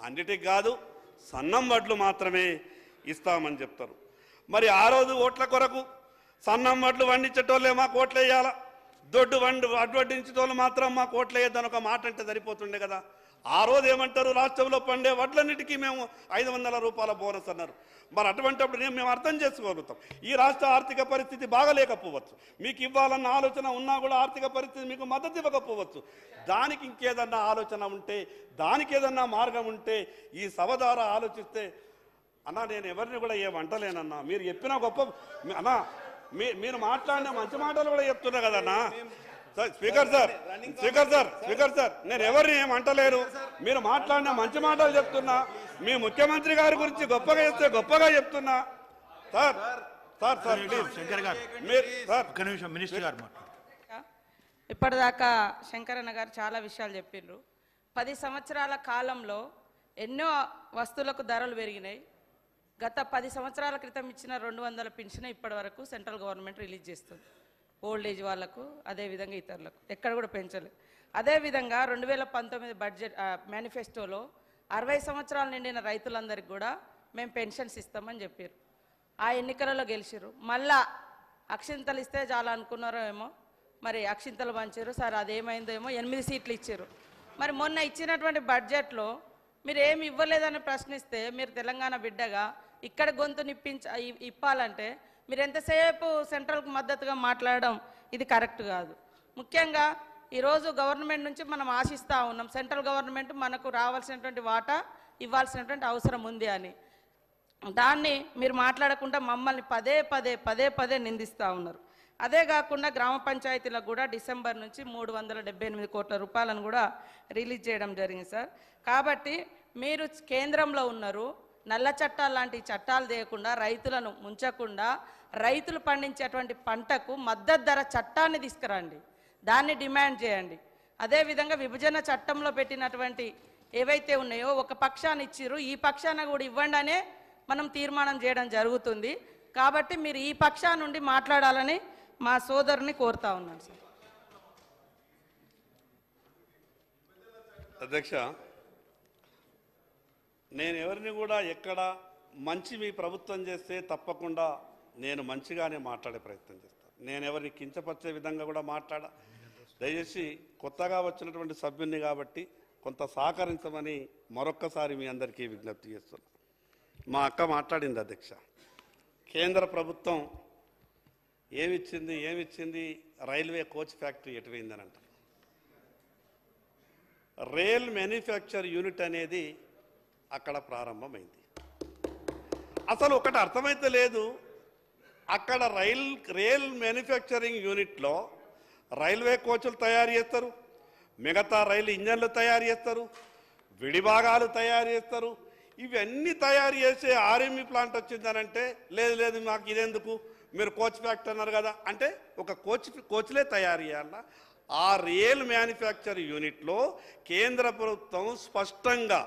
అన్నిటికి కాదు, సన్నం వడ్లు మాత్రమే ఇస్తామని చెప్తారు. మరి ఆ రోజు ఓట్ల కొరకు సన్నం వడ్లు వండించేటోళ్ళే మాకు ఓట్లు వేయాలా, దొడ్డు వడ్డించేటోళ్ళు మాత్రం మాకు ఓట్లు వేయద్దని ఒక మాట అంటే సరిపోతుండే కదా. ఆ రోజు ఏమంటారు, రాష్ట్రంలో పండే వడ్లన్నిటికీ మేము 500 రూపాయల బోనస్ అన్నారు. మరి అటువంటిప్పుడు మేము అర్థం చేసుకోగలుగుతాం. ఈ రాష్ట్ర ఆర్థిక పరిస్థితి బాగలేకపోవచ్చు, మీకు ఇవ్వాలన్న ఆలోచన ఉన్నా కూడా ఆర్థిక పరిస్థితి మీకు మద్దతు ఇవ్వకపోవచ్చు. దానికి ఇంకేదన్నా ఆలోచన ఉంటే, దానికి ఏదన్నా మార్గం ఉంటే ఈ సభ ద్వారా ఆలోచిస్తే, అన్నా నేను ఎవరిని కూడా ఏమంటలేనన్నా, మీరు చెప్పిన గొప్ప అన్నా, మీరు మాట్లాడిన మంచి మాటలు కూడా చెప్తున్నా కదన్నా. స్పీకర్ సార్ నేను ఎవరిని ఏమంటలేరు, మీరు మాట్లాడిన మంచి మాటలు చెప్తున్నా, మీ ముఖ్యమంత్రి గారి గురించి గొప్పగా చెప్తే గొప్పగా చెప్తున్నా. ఇప్పటిదాకా శంకరన్న గారు చాలా విషయాలు చెప్పిండ్రు. 10 సంవత్సరాల కాలంలో ఎన్నో వస్తువులకు ధరలు పెరిగినాయి. గత 10 సంవత్సరాల క్రితం ఇచ్చిన 200 పెన్షన్ ఇప్పటి వరకు సెంట్రల్ గవర్నమెంట్ రిలీజ్ చేస్తుంది. ఓల్డ్ ఏజ్ వాళ్ళకు, అదేవిధంగా ఇతరులకు ఎక్కడ కూడా పెంచలేదు. అదేవిధంగా 2019 బడ్జెట్ మేనిఫెస్టోలో 60 సంవత్సరాలు నిండిన రైతులందరికీ కూడా మేము పెన్షన్స్ ఇస్తామని చెప్పారు. ఆ ఎన్నికలలో గెలిచారు. మళ్ళా అక్షింతలు ఇస్తే చాలా అనుకున్నారో ఏమో, మరి అక్షింతలు పంచారు సార్, అదేమైందో ఏమో, 8 సీట్లు ఇచ్చారు. మరి మొన్న ఇచ్చినటువంటి బడ్జెట్లో మీరు ఏమి ఇవ్వలేదని ప్రశ్నిస్తే, మీరు తెలంగాణ బిడ్డగా ఇక్కడ గొంతు ఇప్పాలంటే మీరు ఎంతసేపు సెంట్రల్కు మద్దతుగా మాట్లాడడం ఇది కరెక్ట్ కాదు. ముఖ్యంగా ఈరోజు గవర్నమెంట్ నుంచి మనం ఆశిస్తూ ఉన్నాం, సెంట్రల్ గవర్నమెంట్ మనకు రావాల్సినటువంటి వాటా ఇవ్వాల్సినటువంటి అవసరం ఉంది అని. దాన్ని మీరు మాట్లాడకుండా మమ్మల్ని పదే పదే నిందిస్తూ ఉన్నారు. అదే కాకుండా గ్రామ పంచాయతీలకు కూడా డిసెంబర్ నుంచి 378 కోట్ల రూపాయలను కూడా రిలీజ్ చేయడం జరిగింది సార్. కాబట్టి మీరు కేంద్రంలో ఉన్నారు, నల్ల చట్టాలు లాంటి చట్టాలు చేయకుండా, రైతులను ముంచకుండా, రైతులు పండించేటువంటి పంటకు మద్దతు ధర చట్టాన్ని తీసుకురండి, దాన్ని డిమాండ్ చేయండి. అదేవిధంగా విభజన చట్టంలో పెట్టినటువంటి ఏవైతే ఉన్నాయో ఒక పక్షాన్ని ఇచ్చిర్రు, ఈ పక్షాన కూడా ఇవ్వండి అనే మనం తీర్మానం చేయడం జరుగుతుంది. కాబట్టి మీరు ఈ పక్షా నుండి మాట్లాడాలని మా సోదరుని కోరుతా ఉన్నాను సార్. అధ్యక్ష, నేను ఎవరిని కూడా ఎక్కడ మంచి మీ ప్రభుత్వం చేస్తే తప్పకుండా నేను మంచిగానే మాట్లాడే ప్రయత్నం చేస్తాను. నేను ఎవరిని కించపరిచే విధంగా కూడా దయచేసి కొత్తగా వచ్చినటువంటి సభ్యుని కాబట్టి కొంత సహకరించమని మరొక్కసారి మీ అందరికీ విజ్ఞప్తి చేస్తున్నాను. మా అక్క మాట్లాడింది అధ్యక్ష, కేంద్ర ప్రభుత్వం ఏమిచ్చింది రైల్వే కోచ్ ఫ్యాక్టరీ ఎటువైందని అంటారు. రైల్ మ్యానుఫ్యాక్చర్ యూనిట్ అనేది అక్కడ ప్రారంభమైంది. అసలు ఒకటి అర్థమైతే లేదు, అక్కడ రైల్ మ్యానుఫ్యాక్చరింగ్ యూనిట్లో రైల్వే కోచ్లు తయారు చేస్తారు, మిగతా రైలు ఇంజన్లు తయారు చేస్తారు, విడిభాగాలు తయారు చేస్తారు. ఇవన్నీ తయారు చేసే ఆర్ఎంఈ ప్లాంట్ వచ్చిందనంటే లేదు మాకు ఇదెందుకు, మీరు కోచ్ ఫ్యాక్టరీ అన్నారు కదా అంటే ఒక కోచ్లే తయారు చేయాలా. ఆ రైల్ మ్యానుఫ్యాక్చర్ యూనిట్లో కేంద్ర ప్రభుత్వం స్పష్టంగా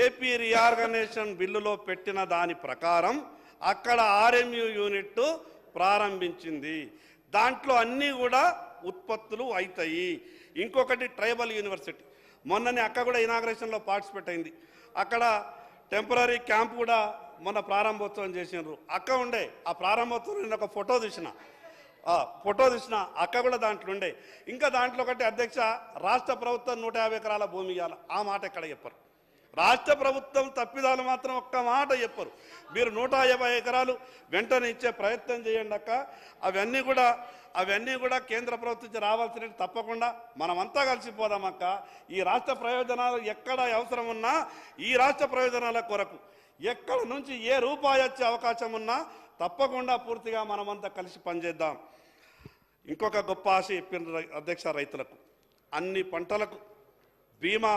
ఏపీ రీఆర్గనైజేషన్ బిల్లులో పెట్టిన దాని ప్రకారం అక్కడ ఆర్ఎంయు యూనిట్ ప్రారంభించింది. దాంట్లో అన్నీ కూడా ఉత్పత్తులు అవుతాయి. ఇంకొకటి ట్రైబల్ యూనివర్సిటీ, మొన్ననే అక్క కూడా ఇనాగ్రేషన్లో పార్టిసిపేట్ అయింది. అక్కడ టెంపరీ క్యాంప్ కూడా మొన్న ప్రారంభోత్సవం చేసినారు. అక్క ఉండే ఆ ప్రారంభోత్సవం నేను ఒక ఫోటో తీసిన అక్క కూడా దాంట్లో ఉండే. ఇంకా దాంట్లో ఒకటి అధ్యక్ష, రాష్ట్ర ప్రభుత్వం 150 ఎకరాల భూమి ఇవ్వాలి, ఆ మాట ఎక్కడ చెప్పరు. రాష్ట్ర ప్రభుత్వం తప్పిదాలు మాత్రం ఒక్క మాట చెప్పరు. మీరు 150 ఎకరాలు వెంటనే ఇచ్చే ప్రయత్నం చేయండి అక్క. అవన్నీ కూడా కేంద్ర ప్రభుత్వం రావాల్సినవి తప్పకుండా మనమంతా కలిసిపోదాం అక్క. ఈ రాష్ట్ర ప్రయోజనాలు ఎక్కడ అవసరం ఉన్నా ఈ రాష్ట్ర ప్రయోజనాల కొరకు ఎక్కడ నుంచి ఏ రూపాయి వచ్చే అవకాశం ఉన్నా తప్పకుండా పూర్తిగా మనమంతా కలిసి పనిచేద్దాం. ఇంకొక గొప్ప ఆశ చెప్పిన అధ్యక్ష, రైతులకు అన్ని పంటలకు బీమా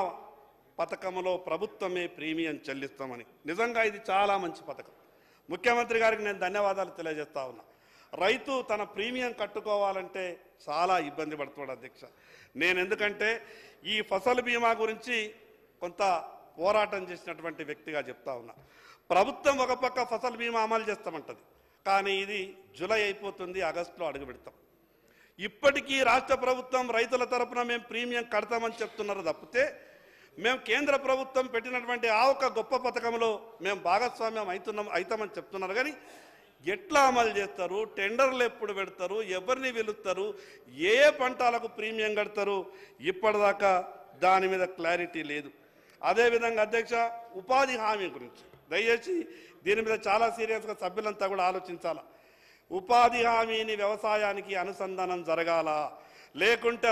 పథకంలో ప్రభుత్వమే ప్రీమియం చెల్లిస్తామని. నిజంగా ఇది చాలా మంచి పథకం. ముఖ్యమంత్రి గారికి నేను ధన్యవాదాలు తెలియజేస్తా ఉన్నా. రైతు తన ప్రీమియం కట్టుకోవాలంటే చాలా ఇబ్బంది పడుతున్నాడు అధ్యక్ష. నేను ఎందుకంటే ఈ ఫసల్ బీమా గురించి కొంత పోరాటం చేసినటువంటి వ్యక్తిగా చెప్తా ఉన్నా. ప్రభుత్వం ఒక పక్క ఫసల్ బీమా అమలు చేస్తామంటది, కానీ ఇది జూలై అయిపోతుంది, ఆగస్టులో అడుగు పెడతాం. ఇప్పటికీ రాష్ట్ర ప్రభుత్వం రైతుల తరపున మేము ప్రీమియం కడతామని చెప్తున్నారు తప్పితే మేము కేంద్ర ప్రభుత్వం పెట్టినటువంటి ఆ ఒక్క గొప్ప పథకంలో మేము భాగస్వామ్యం అవుతామని చెప్తున్నారు. కానీ ఎట్లా అమలు చేస్తారు, టెండర్లు ఎప్పుడు పెడతారు, ఎవరిని వెలుస్తారు, ఏ పంటలకు ప్రీమియం కడతారు, ఇప్పటిదాకా దాని మీద క్లారిటీ లేదు. అదేవిధంగా అధ్యక్ష, ఉపాధి హామీ గురించి దయచేసి దీని మీద చాలా సీరియస్గా సభ్యులంతా కూడా ఆలోచించాలా. ఉపాధి హామీని వ్యవసాయానికి అనుసంధానం జరగాల, లేకుంటే